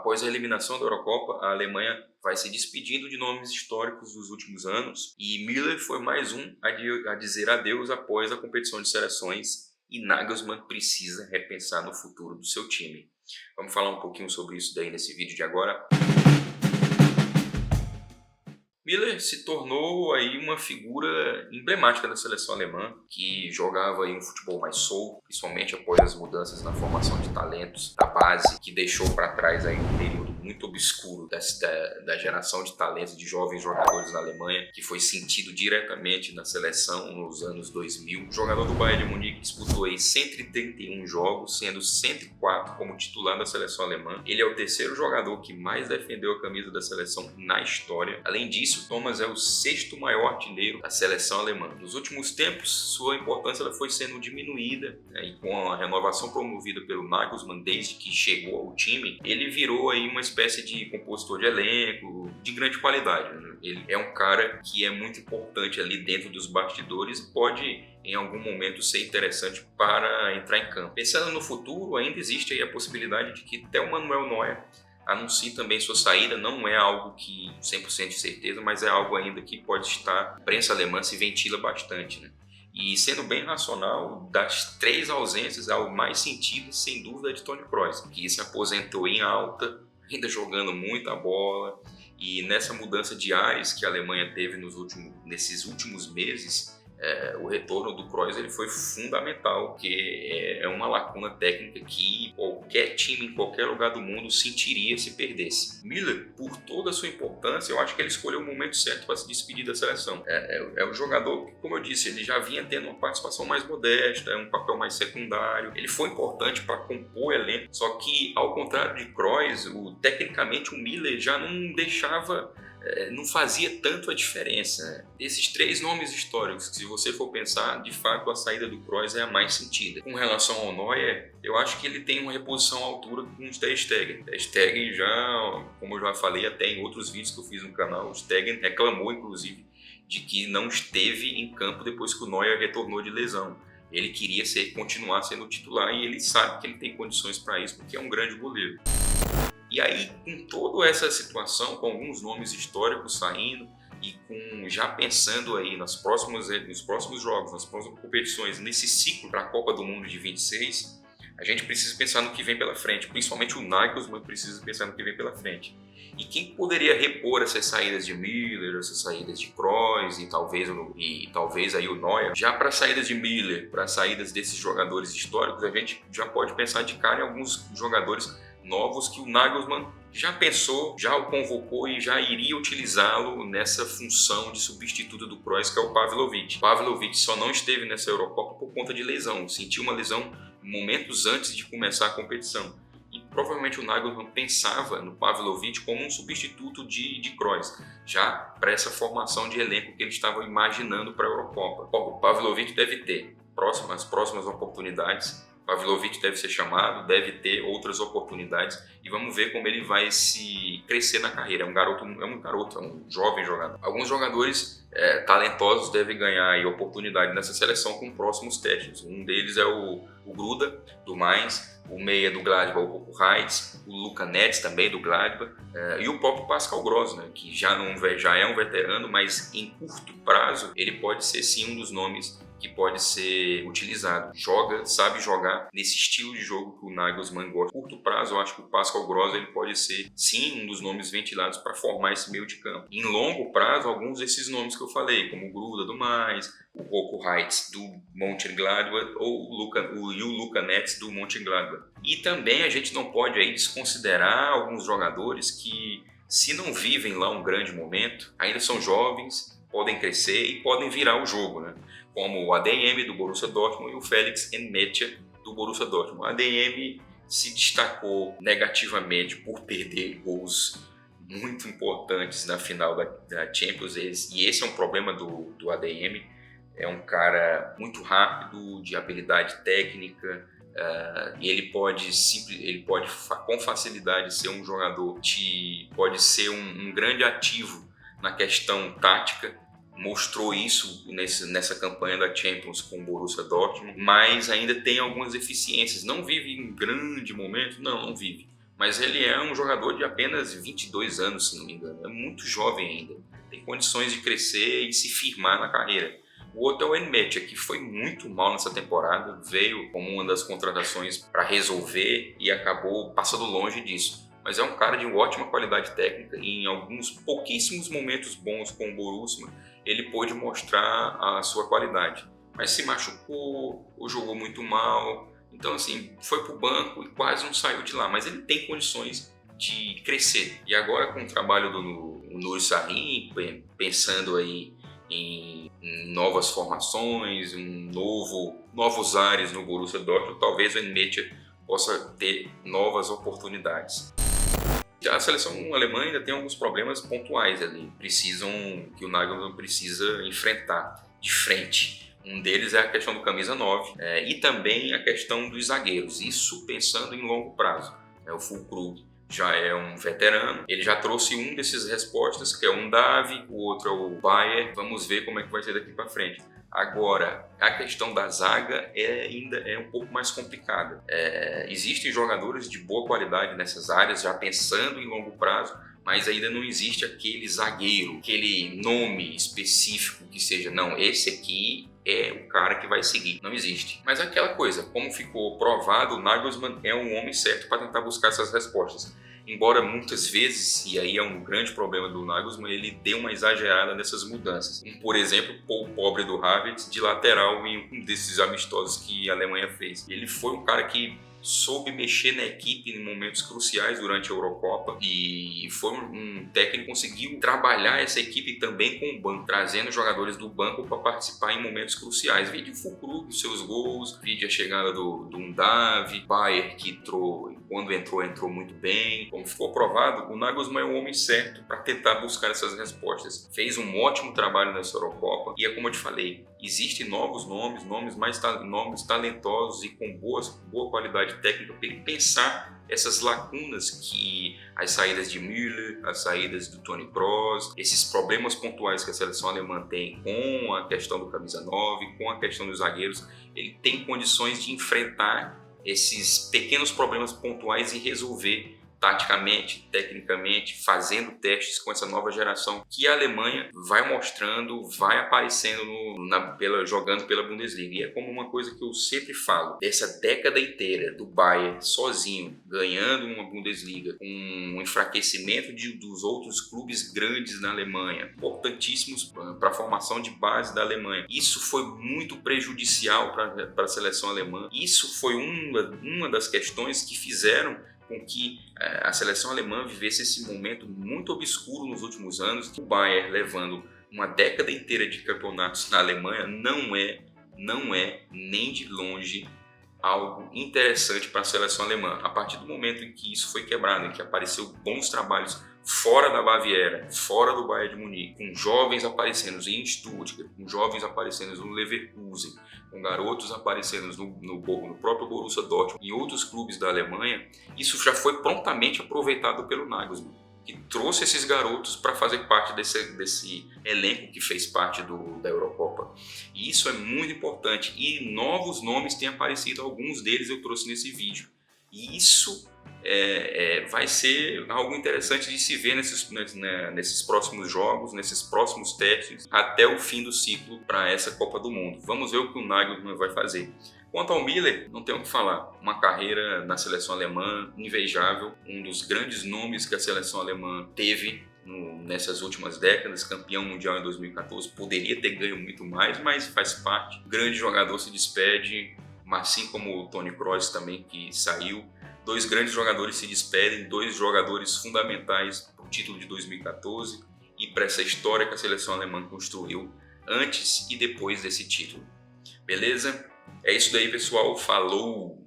Após a eliminação da Eurocopa, a Alemanha vai se despedindo de nomes históricos dos últimos anos e Müller foi mais um a dizer adeus após a competição de seleções e Nagelsmann precisa repensar no futuro do seu time. Vamos falar um pouquinho sobre isso daí nesse vídeo de agora. Müller se tornou aí uma figura emblemática da seleção alemã, que jogava aí um futebol mais solto, principalmente após as mudanças na formação de talentos da base, que deixou para trás aí um período muito obscuro da geração de talentos de jovens jogadores na Alemanha, que foi sentido diretamente na seleção nos anos 2000. O jogador do Bayern de Munique disputou aí 131 jogos, sendo 104 como titular da seleção alemã. Ele é o terceiro jogador que mais defendeu a camisa da seleção na história. Além disso, Thomas é o sexto maior artilheiro da seleção alemã. Nos últimos tempos, sua importância ela foi sendo diminuída, né, e com a renovação promovida pelo Nagelsmann desde que chegou ao time, ele virou aí uma espécie de compositor de elenco de grande qualidade, né? Ele é um cara que é muito importante ali dentro dos bastidores e pode em algum momento ser interessante para entrar em campo. Pensando no futuro, ainda existe aí a possibilidade de que até o Manuel Neuer anuncie também sua saída. Não é algo que 100% de certeza, mas é algo ainda que pode estar, a imprensa alemã se ventila bastante, né? E sendo bem racional, das três ausências, a mais sentida, sem dúvida, é de Toni Kroos, que se aposentou em alta, ainda jogando muita bola, e nessa mudança de ares que a Alemanha teve nesses últimos meses, o retorno do Kroos ele foi fundamental, porque é uma lacuna técnica que qualquer time em qualquer lugar do mundo sentiria se perdesse. Müller, por toda a sua importância, eu acho que ele escolheu o momento certo para se despedir da seleção. É um jogador que, como eu disse, ele já vinha tendo uma participação mais modesta, um papel mais secundário. Ele foi importante para compor o elenco, só que, ao contrário de Kroos, tecnicamente o Müller já não deixava... não fazia tanto a diferença. Desses três nomes históricos, que se você for pensar, de fato a saída do Kroos é a mais sentida. Com relação ao Neuer, eu acho que ele tem uma reposição à altura com o Ter Stegen. Ter Stegen já, como eu já falei até em outros vídeos que eu fiz no canal, o Stegen reclamou inclusive de que não esteve em campo depois que o Neuer retornou de lesão. Ele queria continuar sendo titular e ele sabe que ele tem condições para isso porque é um grande goleiro. E aí, com toda essa situação, com alguns nomes históricos saindo e já pensando aí nos próximos jogos, nas próximas competições, nesse ciclo para a Copa do Mundo de 26, a gente precisa pensar no que vem pela frente. Principalmente o Nagelsmann precisa pensar no que vem pela frente. E quem poderia repor essas saídas de Müller, essas saídas de Kroos e talvez aí o Neuer? Já para saídas de Müller, para saídas desses jogadores históricos, a gente já pode pensar de cara em alguns jogadores novos que o Nagelsmann já pensou, já o convocou e já iria utilizá-lo nessa função de substituto do Kroos, que é o Pavlovic. Pavlovic só não esteve nessa Eurocopa por conta de lesão, sentiu uma lesão momentos antes de começar a competição. E provavelmente o Nagelsmann pensava no Pavlovic como um substituto de Kroos, já para essa formação de elenco que ele estava imaginando para a Eurocopa. O Pavlovic deve ter próximas oportunidades. Pavlovic deve ser chamado, deve ter outras oportunidades e vamos ver como ele vai se crescer na carreira. É um jovem jogador. Alguns jogadores talentosos devem ganhar aí oportunidade nessa seleção com próximos testes. Um deles é o Gruda, do Mainz, o meia do Gladbach, o Coco Reitz, o Luca Netz também do Gladbach, e o próprio Pascal Gross, né, que já é um veterano, mas em curto prazo ele pode ser sim um dos nomes que pode ser utilizado. Sabe jogar nesse estilo de jogo que o Nagelsmann gosta. Curto prazo, eu acho que o Pascal Gross ele pode ser, sim, um dos nomes ventilados para formar esse meio de campo. Em longo prazo, alguns desses nomes que eu falei, como o Gruda do Mainz, o Coco Reitz do Mönchengladbach ou o Luca Netz do Mönchengladbach. E também a gente não pode aí desconsiderar alguns jogadores que, se não vivem lá um grande momento, ainda são jovens, podem crescer e podem virar o jogo, né? Como o ADM do Borussia Dortmund e o Felix Nmecha do Borussia Dortmund. O ADM se destacou negativamente por perder gols muito importantes na final da Champions, e esse é um problema do ADM. É um cara muito rápido, de habilidade técnica, e ele pode com facilidade ser um jogador que pode ser um grande ativo na questão tática. Mostrou isso nessa campanha da Champions com o Borussia Dortmund, mas ainda tem algumas deficiências. Não vive em grande momento? Não vive. mas ele é um jogador de apenas 22 anos, se não me engano. É muito jovem ainda. Tem condições de crescer e se firmar na carreira. O outro é o Enmetia, que foi muito mal nessa temporada, veio como uma das contratações para resolver e acabou passando longe disso. Mas é um cara de ótima qualidade técnica e em alguns pouquíssimos momentos bons com o Borussia, ele pôde mostrar a sua qualidade. Mas se machucou ou jogou muito mal, então assim, foi para o banco e quase não saiu de lá. Mas ele tem condições de crescer. E agora com o trabalho do Nuri Sahin, pensando aí em novas formações, novos ares no Borussia Dortmund, talvez o Enmetia possa ter novas oportunidades. Já a seleção alemã ainda tem alguns problemas pontuais ali, que o Nagelsmann precisa enfrentar de frente. Um deles é a questão do camisa 9 e também a questão dos zagueiros, isso pensando em longo prazo. O Füllkrug já é um veterano, ele já trouxe um desses respostas, que é um Davi, o outro é o Bayer. Vamos ver como é que vai ser daqui para frente. Agora, a questão da zaga ainda é um pouco mais complicada. Existem jogadores de boa qualidade nessas áreas, já pensando em longo prazo, mas ainda não existe aquele zagueiro, aquele nome específico que seja, não, esse aqui é o cara que vai seguir. Não existe. Mas é aquela coisa, como ficou provado, o Nagelsmann é um homem certo para tentar buscar essas respostas. Embora muitas vezes, e aí é um grande problema do Nagelsmann, ele dê uma exagerada nessas mudanças. Por exemplo, o pobre do Havertz de lateral em um desses amistosos que a Alemanha fez. Ele foi um cara que soube mexer na equipe em momentos cruciais durante a Eurocopa e foi um técnico que conseguiu trabalhar essa equipe também com o banco, trazendo jogadores do banco para participar em momentos cruciais. Vídeo Füllkrug, seus gols, vídeo a chegada do Undav, Bayer que quando entrou muito bem. Como ficou provado, o Nagelsmann é o homem certo para tentar buscar essas respostas. Fez um ótimo trabalho nessa Eurocopa e é como eu te falei, existem novos nomes nomes talentosos e com boa qualidade técnica para ele pensar essas lacunas que as saídas de Müller, as saídas do Toni Kroos, esses problemas pontuais que a seleção alemã tem com a questão do camisa 9, com a questão dos zagueiros, ele tem condições de enfrentar esses pequenos problemas pontuais e resolver taticamente, tecnicamente, fazendo testes com essa nova geração que a Alemanha vai mostrando, vai aparecendo jogando pela Bundesliga. E é como uma coisa que eu sempre falo, dessa década inteira do Bayern sozinho, ganhando uma Bundesliga, com um enfraquecimento dos outros clubes grandes na Alemanha, importantíssimos para a formação de base da Alemanha. Isso foi muito prejudicial para a seleção alemã. Isso foi uma das questões que fizeram com que a seleção alemã vivesse esse momento muito obscuro nos últimos anos. O Bayern levando uma década inteira de campeonatos na Alemanha não é nem de longe algo interessante para a seleção alemã. A partir do momento em que isso foi quebrado, em que apareceu bons trabalhos fora da Baviera, fora do Bayern de Munique, com jovens aparecendo em Stuttgart, com jovens aparecendo no Leverkusen, com garotos aparecendo no próprio Borussia Dortmund e outros clubes da Alemanha, isso já foi prontamente aproveitado pelo Nagelsmann, que trouxe esses garotos para fazer parte desse elenco que fez parte da Eurocopa. E isso é muito importante. E novos nomes têm aparecido, alguns deles eu trouxe nesse vídeo. E isso vai ser algo interessante de se ver nesses próximos jogos, nesses próximos testes, até o fim do ciclo para essa Copa do Mundo. Vamos ver o que o Nagelsmann vai fazer. Quanto ao Müller, não tenho o que falar. Uma carreira na seleção alemã invejável, um dos grandes nomes que a seleção alemã teve nessas últimas décadas, campeão mundial em 2014, poderia ter ganho muito mais, mas faz parte. O grande jogador se despede, assim como o Toni Kroos também, que saiu. Dois grandes jogadores se despedem, dois jogadores fundamentais para o título de 2014 e para essa história que a seleção alemã construiu antes e depois desse título. Beleza? É isso daí, pessoal. Falou!